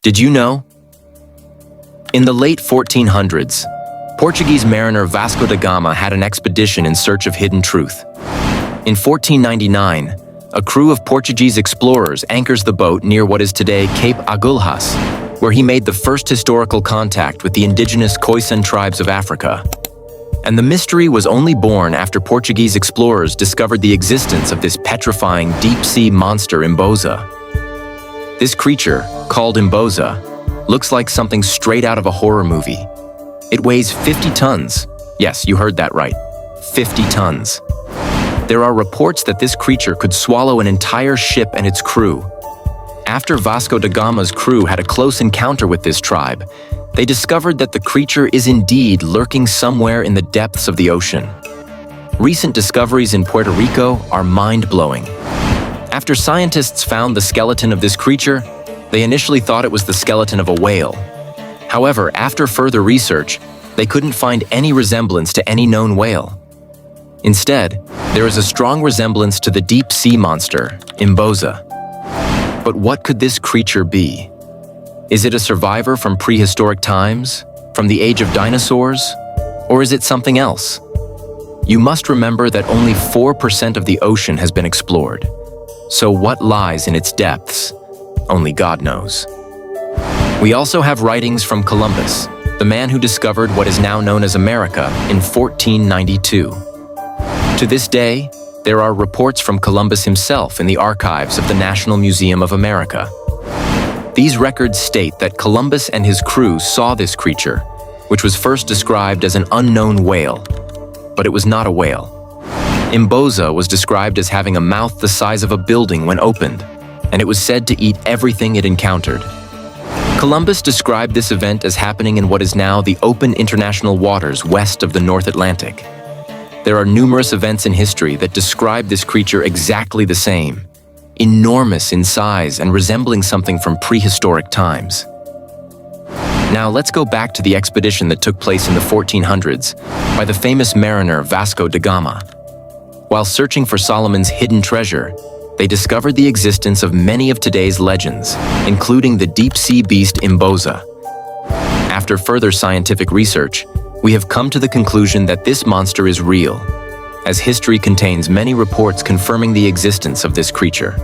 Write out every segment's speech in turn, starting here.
Did you know? In the late 1400s, Portuguese mariner Vasco da Gama had an expedition in search of hidden truth. In 1499, a crew of Portuguese explorers anchors the boat near what is today Cape Agulhas, where he made the first historical contact with the indigenous Khoisan tribes of Africa. And the mystery was only born after Portuguese explorers discovered the existence of this petrifying deep-sea monster imboza. This creature, called imboza, looks like something straight out of a horror movie. It weighs 50 tons. Yes, you heard that right. 50 tons. There are reports that this creature could swallow an entire ship and its crew. After Vasco da Gama's crew had a close encounter with this tribe, they discovered that the creature is indeed lurking somewhere in the depths of the ocean. Recent discoveries in Puerto Rico are mind-blowing. After scientists found the skeleton of this creature, they initially thought it was the skeleton of a whale. However, after further research, they couldn't find any resemblance to any known whale. Instead, there is a strong resemblance to the deep-sea monster, imboza. But what could this creature be? Is it a survivor from prehistoric times, from the age of dinosaurs, or is it something else? You must remember that only 4% of the ocean has been explored. So what lies in its depths? Only God knows. We also have writings from Columbus, the man who discovered what is now known as America in 1492. To this day, there are reports from Columbus himself in the archives of the National Museum of America. These records state that Columbus and his crew saw this creature, which was first described as an unknown whale, but it was not a whale. Imboza was described as having a mouth the size of a building when opened, and it was said to eat everything it encountered. Columbus described this event as happening in what is now the open international waters west of the North Atlantic. There are numerous events in history that describe this creature exactly the same, enormous in size and resembling something from prehistoric times. Now let's go back to the expedition that took place in the 1400s by the famous mariner Vasco da Gama. While searching for Solomon's hidden treasure, they discovered the existence of many of today's legends, including the deep-sea beast imboza. After further scientific research, we have come to the conclusion that this monster is real, as history contains many reports confirming the existence of this creature.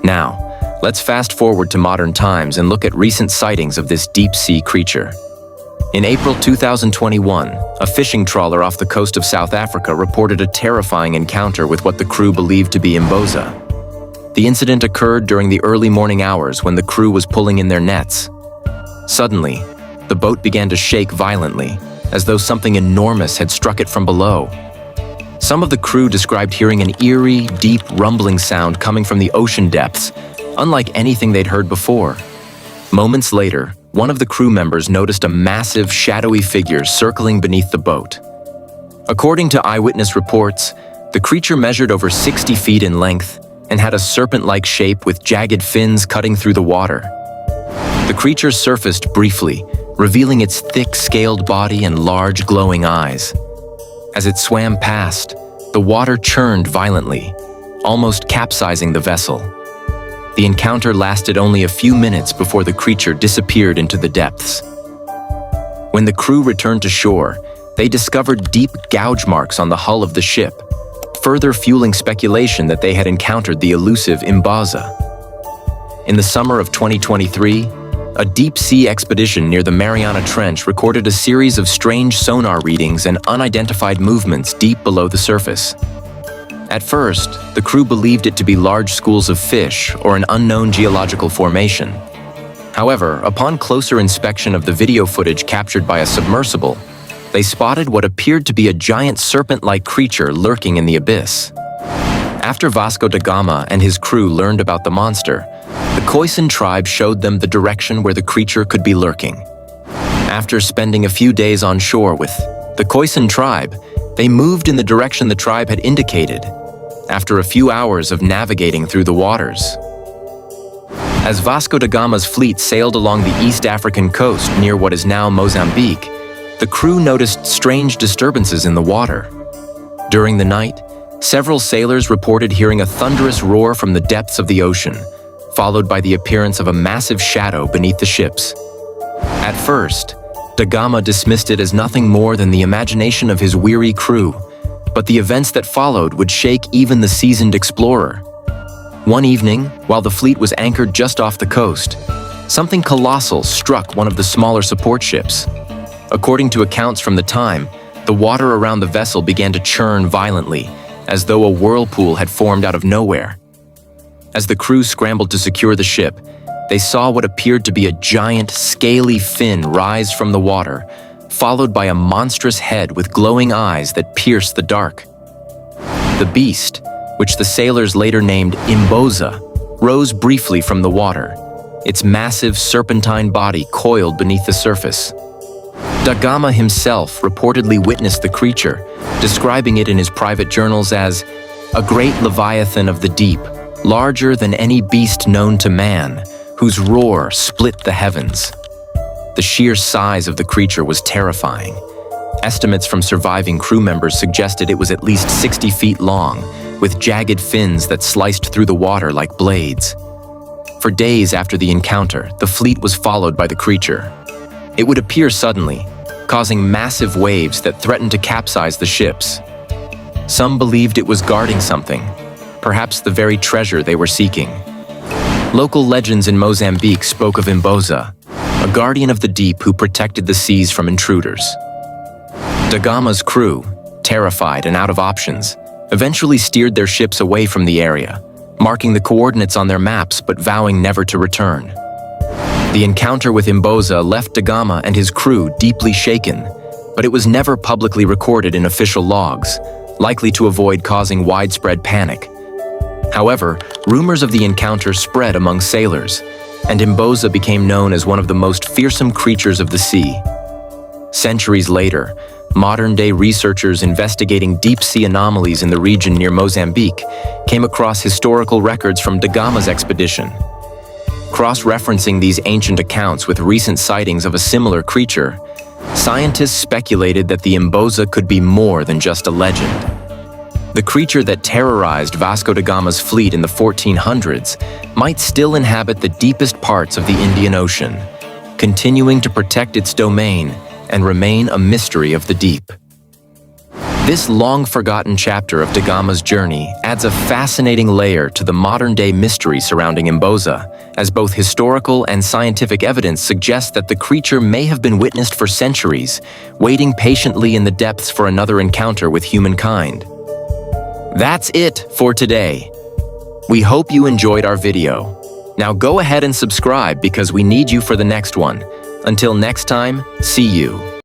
Now, let's fast forward to modern times and look at recent sightings of this deep-sea creature. In April 2021, a fishing trawler off the coast of South Africa reported a terrifying encounter with what the crew believed to be imboza. The incident occurred during the early morning hours when the crew was pulling in their nets. Suddenly, the boat began to shake violently, as though something enormous had struck it from below. Some of the crew described hearing an eerie, deep rumbling sound coming from the ocean depths, unlike anything they'd heard before. Moments later, one of the crew members noticed a massive, shadowy figure circling beneath the boat. According to eyewitness reports, the creature measured over 60 feet in length and had a serpent-like shape with jagged fins cutting through the water. The creature surfaced briefly, revealing its thick, scaled body and large, glowing eyes. As it swam past, the water churned violently, almost capsizing the vessel. The encounter lasted only a few minutes before the creature disappeared into the depths. When the crew returned to shore, they discovered deep gouge marks on the hull of the ship, further fueling speculation that they had encountered the elusive imboza. In the summer of 2023, a deep-sea expedition near the Mariana Trench recorded a series of strange sonar readings and unidentified movements deep below the surface. At first, the crew believed it to be large schools of fish or an unknown geological formation. However, upon closer inspection of the video footage captured by a submersible, they spotted what appeared to be a giant serpent-like creature lurking in the abyss. After Vasco da Gama and his crew learned about the monster, the Khoisan tribe showed them the direction where the creature could be lurking. After spending a few days on shore with the Khoisan tribe, they moved in the direction the tribe had indicated, after a few hours of navigating through the waters. As Vasco da Gama's fleet sailed along the East African coast near what is now Mozambique, the crew noticed strange disturbances in the water. During the night, several sailors reported hearing a thunderous roar from the depths of the ocean, followed by the appearance of a massive shadow beneath the ships. At first, da Gama dismissed it as nothing more than the imagination of his weary crew, but the events that followed would shake even the seasoned explorer. One evening, while the fleet was anchored just off the coast, something colossal struck one of the smaller support ships. According to accounts from the time, the water around the vessel began to churn violently, as though a whirlpool had formed out of nowhere. As the crew scrambled to secure the ship, they saw what appeared to be a giant, scaly fin rise from the water, followed by a monstrous head with glowing eyes that pierced the dark. The beast, which the sailors later named Imza, rose briefly from the water, its massive serpentine body coiled beneath the surface. Da Gama himself reportedly witnessed the creature, describing it in his private journals as a great leviathan of the deep, larger than any beast known to man, whose roar split the heavens. The sheer size of the creature was terrifying. Estimates from surviving crew members suggested it was at least 60 feet long, with jagged fins that sliced through the water like blades. For days after the encounter, the fleet was followed by the creature. It would appear suddenly, causing massive waves that threatened to capsize the ships. Some believed it was guarding something, perhaps the very treasure they were seeking. Local legends in Mozambique spoke of Imza, a guardian of the deep who protected the seas from intruders. Da Gama's crew, terrified and out of options, eventually steered their ships away from the area, marking the coordinates on their maps but vowing never to return. The encounter with Imza left da Gama and his crew deeply shaken, but it was never publicly recorded in official logs, likely to avoid causing widespread panic. However, rumors of the encounter spread among sailors, and Imza became known as one of the most fearsome creatures of the sea. Centuries later, modern-day researchers investigating deep-sea anomalies in the region near Mozambique came across historical records from da Gama's expedition. Cross-referencing these ancient accounts with recent sightings of a similar creature, scientists speculated that the Imza could be more than just a legend. The creature that terrorized Vasco da Gama's fleet in the 1400s might still inhabit the deepest parts of the Indian Ocean, continuing to protect its domain and remain a mystery of the deep. This long-forgotten chapter of da Gama's journey adds a fascinating layer to the modern-day mystery surrounding Imza, as both historical and scientific evidence suggests that the creature may have been witnessed for centuries, waiting patiently in the depths for another encounter with humankind. That's it for today. We hope you enjoyed our video. Now go ahead and subscribe because we need you for the next one. Until next time, see you.